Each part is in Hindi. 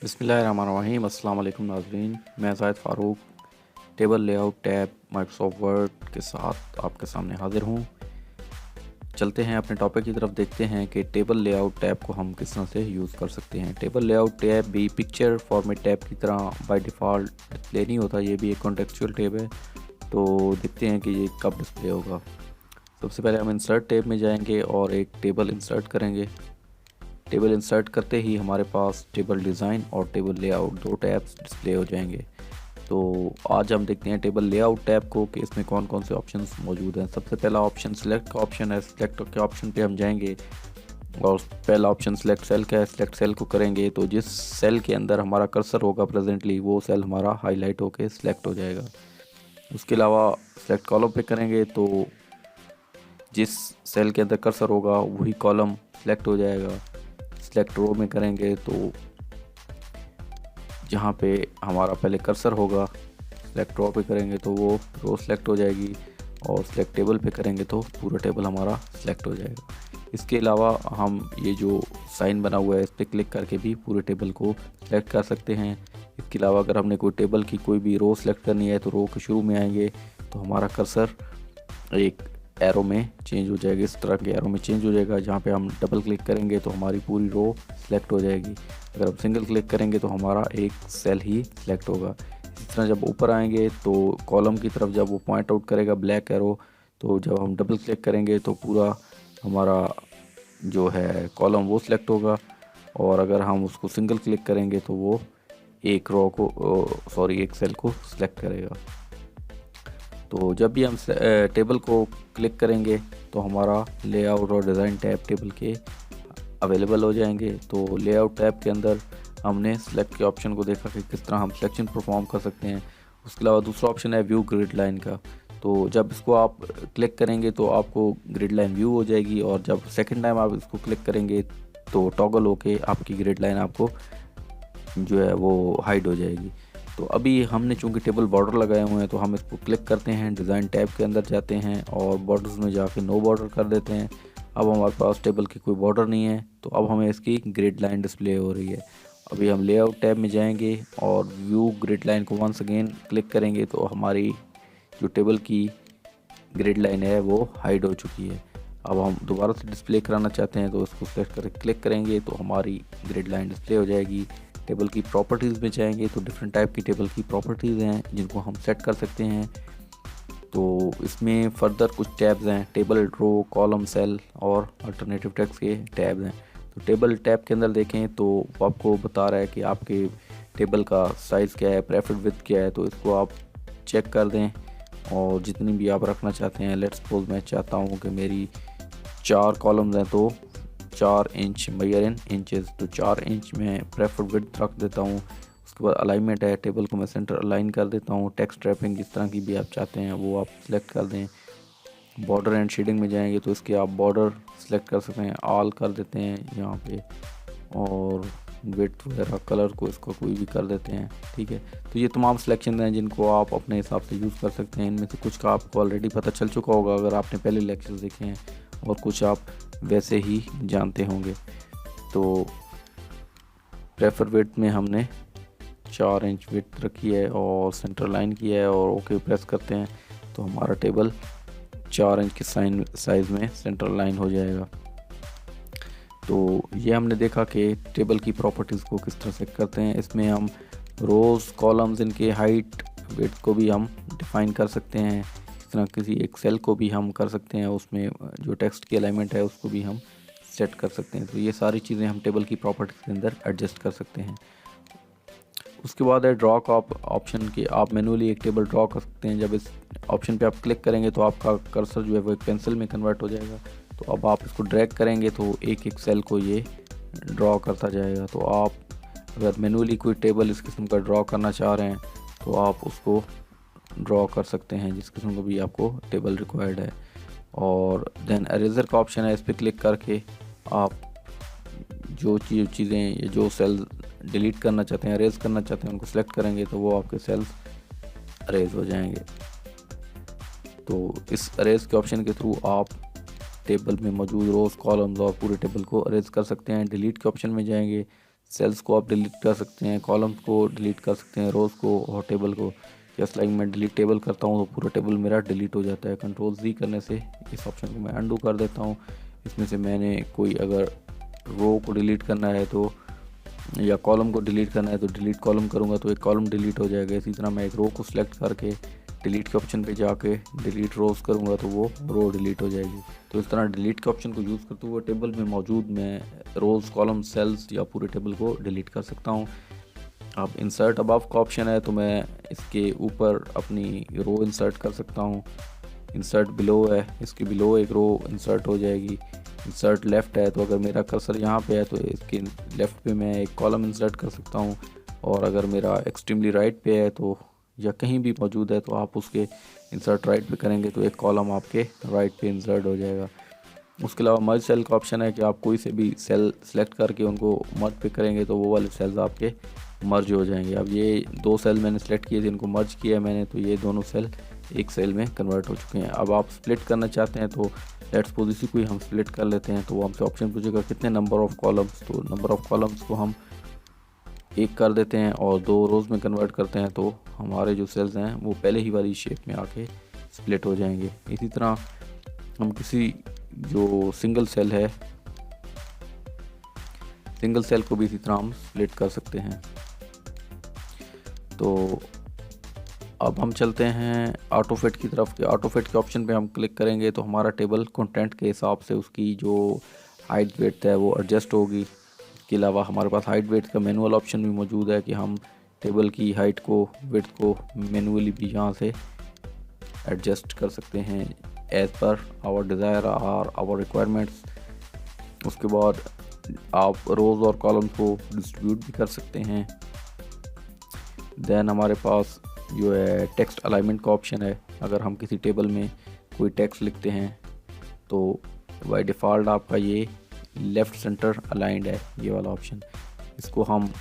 बिस्मिल्लाहिर्रहमानिर्रहीम। अस्सलाम वालेकुम नाज़रीन, मैं Zahid Farooq table layout tab Microsoft word के साथ आपके सामने हाज़िर हूँ। चलते हैं अपने टॉपिक की तरफ, देखते हैं कि टेबल लेआउट टैब को हम किस तरह से यूज़ कर सकते हैं। टेबल लेआउट टैब भी पिक्चर फॉर्मेट टैब की तरह बाय डिफ़ॉल्ट डिस्प्ले नहीं होता, ये भी एक कॉन्टेक्चुअल टैब है। तो देखते हैं कि ये कब डिस्प्ले होगा। सबसे पहले हम इंसर्ट टैब में जाएंगे और एक टेबल इंसर्ट करेंगे। टेबल इंसर्ट करते ही हमारे पास टेबल डिज़ाइन और टेबल लेआउट दो टैब्स डिस्प्ले हो जाएंगे। तो आज हम देखते हैं टेबल लेआउट टैब को कि इसमें कौन कौन से ऑप्शंस मौजूद हैं। सबसे पहला ऑप्शन सिलेक्ट का ऑप्शन है। सिलेक्ट के ऑप्शन पे हम जाएंगे और पहला ऑप्शन सिलेक्ट सेल का है। सिलेक्ट सेल को करेंगे तो जिस सेल के अंदर हमारा कर्सर होगा प्रेजेंटली, वो सेल हमारा हाईलाइट होकर सिलेक्ट हो जाएगा। उसके अलावा सिलेक्ट कॉलम पे करेंगे तो जिस सेल के अंदर कर्सर होगा वही कॉलम सिलेक्ट हो जाएगा। सिलेक्ट रो में करेंगे तो जहाँ पे हमारा पहले कर्सर होगा, सिलेक्ट रो पे करेंगे तो वो रो सिलेक्ट हो जाएगी, और सिलेक्ट टेबल पे करेंगे तो पूरा टेबल हमारा सिलेक्ट हो जाएगा। इसके अलावा हम ये जो साइन बना हुआ है इस पर क्लिक करके भी पूरे टेबल को सिलेक्ट कर सकते हैं। इसके अलावा अगर हमने कोई टेबल की कोई भी रो सिलेक्ट करनी है तो रो के शुरू में आएंगे तो हमारा कर्सर एक एरो में चेंज हो जाएगा, इस तरह के एरो में चेंज हो जाएगा। जहाँ पे हम डबल क्लिक करेंगे तो हमारी पूरी रो सिलेक्ट हो जाएगी। अगर हम सिंगल क्लिक करेंगे तो हमारा एक सेल ही सिलेक्ट होगा। इसी तरह जब ऊपर आएंगे तो कॉलम की तरफ जब वो पॉइंट आउट करेगा ब्लैक एरो, तो जब हम डबल क्लिक करेंगे तो पूरा हमारा जो है कॉलम वो सिलेक्ट होगा। और अगर हम उसको सिंगल क्लिक करेंगे तो वो एक रो को एक सेल को सिलेक्ट करेगा। तो जब भी हम टेबल को क्लिक करेंगे तो हमारा लेआउट और डिज़ाइन टैब टेबल के अवेलेबल हो जाएंगे। तो लेआउट टैब के अंदर हमने सेलेक्ट के ऑप्शन को देखा कि किस तरह हम सिलेक्शन परफॉर्म कर सकते हैं। उसके अलावा दूसरा ऑप्शन है व्यू ग्रिड लाइन का। तो जब इसको आप क्लिक करेंगे तो आपको ग्रिड लाइन व्यू हो जाएगी, और जब सेकंड टाइम आप इसको क्लिक करेंगे तो टॉगल होके आपकी ग्रिड लाइन आपको जो है वो हाइड हो जाएगी। तो अभी हमने चूंकि टेबल बॉर्डर लगाए हुए हैं तो हम इसको क्लिक करते हैं, डिज़ाइन टैब के अंदर जाते हैं और बॉर्डर्स में जाके नो बॉर्डर कर देते हैं। अब हमारे पास टेबल की कोई बॉर्डर नहीं है, तो अब हमें इसकी ग्रिड लाइन डिस्प्ले हो रही है। अभी हम लेआउट टैब में जाएंगे और व्यू ग्रिड लाइन को वंस अगेन क्लिक करेंगे तो हमारी जो टेबल की ग्रिड लाइन है वो हाइड हो चुकी है। अब हम दोबारा से डिस्प्ले कराना चाहते हैं तो इसको सेलेक्ट करके क्लिक करेंगे तो हमारी ग्रिड लाइन डिस्प्ले हो जाएगी। टेबल की प्रॉपर्टीज़ में जाएंगे तो डिफरेंट टाइप की टेबल की प्रॉपर्टीज़ हैं जिनको हम सेट कर सकते हैं। तो इसमें फर्दर कुछ टैब्स हैं, टेबल, रो, कॉलम, सेल और अल्टरनेटिव टेक्स्ट के टैब्स हैं। तो टेबल टैब के अंदर देखें तो वो आपको बता रहा है कि आपके टेबल का साइज़ क्या है, प्रेफर्ड विड्थ क्या है। तो इसको आप चेक कर दें और जितनी भी आप रखना चाहते हैं। लेट्स सपोज मैं चाहता हूँ कि मेरी 4 कॉलम्स हैं तो 4 इंच मेजर इन इंचेस, तो 4 इंच में प्रेफर्ड विड्थ रख देता हूँ। उसके बाद अलाइनमेंट है, टेबल को मैं सेंटर अलाइन कर देता हूँ। टेक्स्ट रैपिंग जिस तरह की भी आप चाहते हैं वो आप सिलेक्ट कर दें। बॉर्डर एंड शेडिंग में जाएंगे तो इसके आप बॉर्डर सिलेक्ट कर सकते हैं, ऑल कर देते हैं यहाँ पे, और विड्थ वगैरह कलर को इसको कोई भी कर देते हैं। ठीक है, तो ये तमाम सिलेक्शन हैं जिनको आप अपने हिसाब से यूज़ कर सकते हैं। इनमें से कुछ का आपको ऑलरेडी पता चल चुका होगा अगर आपने पहले लेक्चर देखे हैं, और कुछ आप वैसे ही जानते होंगे। तो प्रेफर विड्थ में हमने 4 इंच विड्थ रखी है और सेंटर लाइन किया है और ओके प्रेस करते हैं तो हमारा टेबल 4 इंच के साइज़ में सेंटर लाइन हो जाएगा। तो ये हमने देखा कि टेबल की प्रॉपर्टीज़ को किस तरह से करते हैं। इसमें हम रोज़, कॉलम्स, इनके हाइट, विड्थ को भी हम डिफ़ाइन कर सकते हैं। इस तरह किसी एक सेल को भी हम कर सकते हैं, उसमें जो टेक्स्ट की अलाइनमेंट है उसको भी हम सेट कर सकते हैं। तो ये सारी चीज़ें हम टेबल की प्रॉपर्टीज़ के अंदर एडजस्ट कर सकते हैं। उसके बाद है ड्रॉ का ऑप्शन कि आप मैनुअली एक टेबल ड्रॉ कर सकते हैं। जब इस ऑप्शन पे आप क्लिक करेंगे तो आपका कर्सर जो है वो एक पेंसिल में कन्वर्ट हो जाएगा। तो अब आप इसको ड्रैग करेंगे तो एक एक सेल को ये ड्रॉ करता जाएगा। तो आप अगर मैनुअली कोई टेबल इस किस्म का ड्रॉ करना चाह रहे हैं तो आप उसको ड्रॉ कर सकते हैं जिस किस्म का भी आपको टेबल रिक्वायर्ड है। और देन अरेजर का ऑप्शन है, इस पर क्लिक करके आप जो चीज़ें या जो सेल डिलीट करना चाहते हैं, अरेज करना चाहते हैं, उनको सेलेक्ट करेंगे तो वो आपके सेल्स अरेज हो जाएंगे। तो इस अरेज के ऑप्शन के थ्रू आप टेबल में मौजूद रोज़, कॉलम्स और पूरे टेबल को अरेज कर सकते हैं। डिलीट के ऑप्शन में जाएंगे, सेल्स को आप डिलीट कर सकते हैं, कॉलम्स को डिलीट कर सकते हैं, रोज़ को और टेबल को। जस्ट लाइक मैं डिलीट टेबल करता हूँ तो पूरा टेबल मेरा डिलीट हो जाता है। कंट्रोल Z करने से इस ऑप्शन को मैं अंडू कर देता हूँ। इसमें से मैंने कोई अगर रो को डिलीट करना है तो या कॉलम को डिलीट करना है तो डिलीट कॉलम करूँगा तो एक कॉलम डिलीट हो जाएगा। इसी तरह मैं एक रो को सिलेक्ट करके डिलीट के ऑप्शन पे जाके डिलीट रोज़ करूँगा तो वो रो डिलीट हो जाएगी। तो इस तरह डिलीट के ऑप्शन को यूज़ करते हुए टेबल में मौजूद मैं रोज़, कॉलम, सेल्स या पूरे टेबल को डिलीट कर सकता हूँ। अब इंसर्ट अबव का ऑप्शन है तो मैं इसके ऊपर अपनी रो इंसर्ट कर सकता हूँ। इंसर्ट बिलो है, इसके बिलो एक रो इंसर्ट हो जाएगी। इंसर्ट लेफ़्ट है तो अगर मेरा कर्सर यहाँ पे है तो इसके लेफ़्ट पे मैं एक कॉलम इंसर्ट कर सकता हूँ, और अगर मेरा एक्सट्रीमली राइट पे है तो या कहीं भी मौजूद है तो आप उसके इंसर्ट राइट पे करेंगे तो एक कॉलम आपके राइट पे इंसर्ट हो जाएगा। उसके अलावा मर्ज सेल का ऑप्शन है कि आप कोई से भी सेल सेलेक्ट करके उनको मर्ज पे करेंगे तो वो वाले सेल्स आपके मर्ज हो जाएंगे। अब ये 2 सेल मैंने सेलेक्ट किए थे, इनको मर्ज किया है मैंने, तो ये दोनों सेल एक सेल में कन्वर्ट हो चुके हैं। अब आप स्प्लिट करना चाहते हैं तो लेट्स सपोज इसी को ही हम स्प्लिट कर लेते हैं। तो वो हमसे ऑप्शन पूछेगा कितने नंबर ऑफ़ कॉलम्स, तो नंबर ऑफ़ कॉलम्स को हम 1 कर देते हैं और 2 रोज़ में कन्वर्ट करते हैं तो हमारे जो सेल्स हैं वो पहले ही वाली शेप में आके स्प्लिट हो जाएंगे। इसी तरह हम किसी जो सिंगल सेल है, सिंगल सेल को भी इसी तरह हम स्प्लिट कर सकते हैं। तो अब हम चलते हैं ऑटो फिट की तरफ। के ऑटो फिट के ऑप्शन पे हम क्लिक करेंगे तो हमारा टेबल कंटेंट के हिसाब से उसकी जो हाइट वेट है वो एडजस्ट होगी। इसके अलावा हमारे पास हाइट वेट का मैनुअल ऑप्शन भी मौजूद है कि हम टेबल की हाइट को, विड्थ को मैनुअली भी यहाँ से एडजस्ट कर सकते हैं एज़ पर आवर डिज़ायर और आवर रिक्वायरमेंट्स। उसके बाद आप रोज़ और कॉलम को डिस्ट्रीब्यूट भी कर सकते हैं। देन हमारे पास जो है टेक्स्ट अलाइनमेंट का ऑप्शन है। अगर हम किसी टेबल में कोई टेक्स्ट लिखते हैं तो बाय डिफ़ॉल्ट आपका ये लेफ़्ट सेंटर अलाइंड है, ये वाला ऑप्शन। इसको हम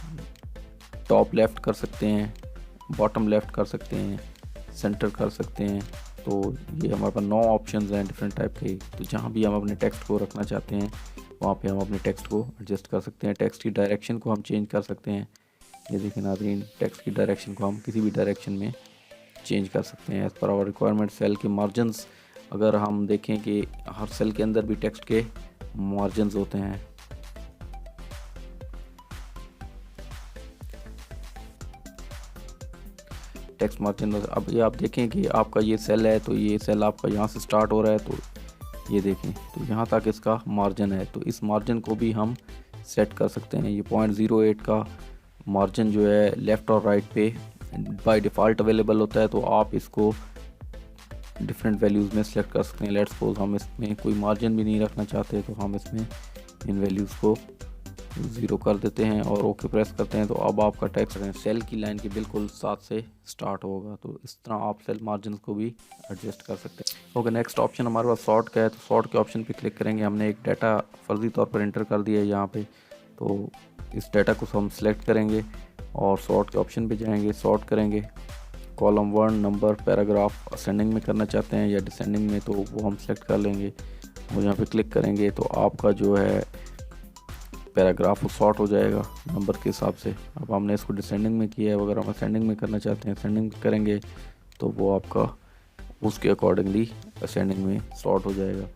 टॉप लेफ़्ट कर सकते हैं, बॉटम लेफ़्ट कर सकते हैं, सेंटर कर सकते हैं। तो ये हमारे पास 9 ऑप्शंस हैं डिफरेंट टाइप के। तो जहाँ भी हम अपने टेक्स्ट को रखना चाहते हैं वहाँ पे हम अपने टेक्स्ट को एडजस्ट कर सकते हैं। टेक्स्ट की डायरेक्शन को हम चेंज कर सकते हैं। ये देखिए नाज़रीन, टेक्स्ट की डायरेक्शन को हम किसी भी डायरेक्शन में चेंज कर सकते हैं as per our requirement. Sale के मार्जिन्स, अगर हम देखें कि हर सेल के अंदर भी टेक्स्ट के मार्जिन्स होते हैं। टेक्स्ट मार्जिन, अब ये आप देखें कि आपका ये सेल है तो ये सेल आपका यहाँ से स्टार्ट हो रहा है, तो ये देखें तो यहाँ तक इसका मार्जिन है। तो इस मार्जिन को भी हम सेट कर सकते हैं। ये 0.08 का मार्जिन जो है लेफ़्ट और राइट पे बाय डिफ़ॉल्ट अवेलेबल होता है, तो आप इसको डिफरेंट वैल्यूज़ में सेलेक्ट कर सकते हैं। लेट्स सपोज हम इसमें कोई मार्जिन भी नहीं रखना चाहते तो हम इसमें इन वैल्यूज़ को 0 कर देते हैं और ओके प्रेस करते हैं। तो अब आपका टेक्स्ट सेल की लाइन के बिल्कुल साथ से स्टार्ट होगा। तो इस तरह आप सेल मार्जिन को भी एडजस्ट कर सकते हैं। ओके, नेक्स्ट ऑप्शन हमारे पास सॉर्ट का है। तो सॉर्ट के ऑप्शन पे क्लिक करेंगे। हमने एक डाटा फर्जी तौर पर एंटर कर दिया है यहाँ पे, तो इस डाटा को हम सिलेक्ट करेंगे और सॉर्ट के ऑप्शन पे जाएंगे, सॉर्ट करेंगे। कॉलम 1, नंबर, पैराग्राफ असेंडिंग में करना चाहते हैं या डिसेंडिंग में तो वो हम सेलेक्ट कर लेंगे और यहाँ पे क्लिक करेंगे तो आपका जो है पैराग्राफ सॉर्ट हो जाएगा नंबर के हिसाब से। अब हमने इसको डिसेंडिंग में किया है, अगर हम असेंडिंग में करना चाहते हैं असेंडिंग करेंगे तो वो आपका उसके अकॉर्डिंगली असेंडिंग में सॉर्ट हो जाएगा।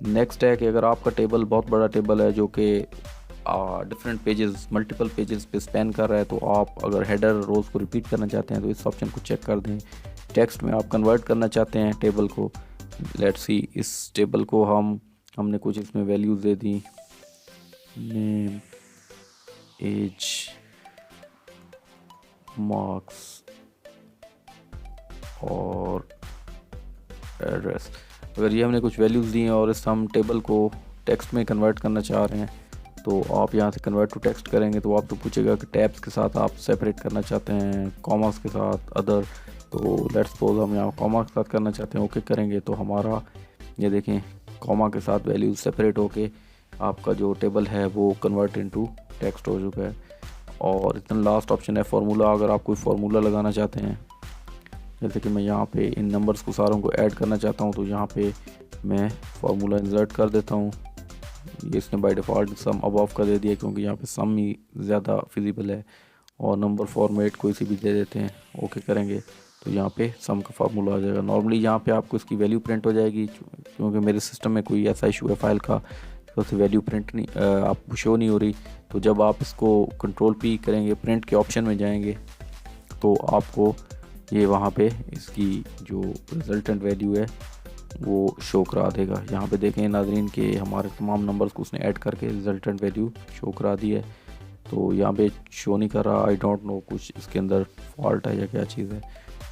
नेक्स्ट है कि अगर आपका टेबल बहुत बड़ा टेबल है जो कि डिफरेंट पेजेस, मल्टीपल पेजेस पे स्पेन कर रहा है, तो आप अगर हेडर रोज़ को रिपीट करना चाहते हैं तो इस ऑप्शन को चेक कर दें। टेक्स्ट में आप कन्वर्ट करना चाहते हैं टेबल को, लेट्स सी इस टेबल को हमने कुछ इसमें वैल्यूज़ दे दी, नेम, एज, मार्क्स और एड्रेस। अगर ये हमने कुछ वैल्यूज़ दी हैं और इस हम टेबल को टेक्स्ट में कन्वर्ट करना चाह रहे हैं तो आप यहाँ से कन्वर्ट टू टेक्स्ट करेंगे तो आपको पूछेगा कि टैब्स के साथ आप सेपरेट करना चाहते हैं, कॉमास के साथ, अदर। तो लेट्स सपोज हम यहाँ कॉमा के साथ करना चाहते हैं, ओके करेंगे तो हमारा ये देखें कॉमा के साथ वैल्यूज सेपरेट होके आपका जो टेबल है वो कन्वर्ट इनटू टेक्स्ट हो चुका है। और इतना लास्ट ऑप्शन है फार्मूला। अगर आप कोई फार्मूला लगाना चाहते हैं, जैसे कि मैं यहाँ पे इन नंबर्स को सारों को ऐड करना चाहता हूँ तो यहाँ पे मैं फार्मूला इंसर्ट कर देता हूँ। ये इसने बाय डिफ़ॉल्ट सम अबव का दे दिया क्योंकि यहाँ पे सम ही ज़्यादा फिजिबल है। और नंबर फॉर्मेट कोई सी भी दे देते हैं, ओके करेंगे तो यहाँ पे सम का फार्मूला आ जाएगा। नॉर्मली यहाँ पे आपको इसकी वैल्यू प्रिंट हो जाएगी क्योंकि मेरे सिस्टम में कोई ऐसा इशू है फाइल का तो उससे वैल्यू प्रिंट नहीं आपको शो नहीं हो रही। तो जब आप इसको कंट्रोल पी करेंगे, प्रिंट के ऑप्शन में जाएंगे तो आपको ये वहाँ पे इसकी जो रिजल्टेंट वैल्यू है वो शो करा देगा। यहाँ पे देखें नाज़रीन के हमारे तमाम नंबर्स को उसने ऐड करके रिजल्टेंट वैल्यू शो करा दी है। तो यहाँ पे शो नहीं कर रहा, आई डोंट नो कुछ इसके अंदर फॉल्ट है या क्या चीज़ है।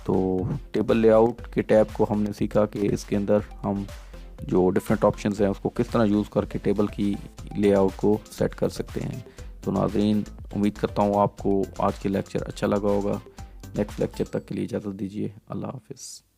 तो टेबल लेआउट के टैब को हमने सीखा कि इसके अंदर हम जो डिफरेंट ऑप्शंस हैं उसको किस तरह यूज़ करके टेबल की लेआउट को सेट कर सकते हैं। तो नाज़रीन उम्मीद करता हूँ आपको आज के लेक्चर अच्छा लगा होगा। नेक्स्ट लेक्चर तक के लिए इजाज़त दीजिए। अल्लाह हाफ़िज़।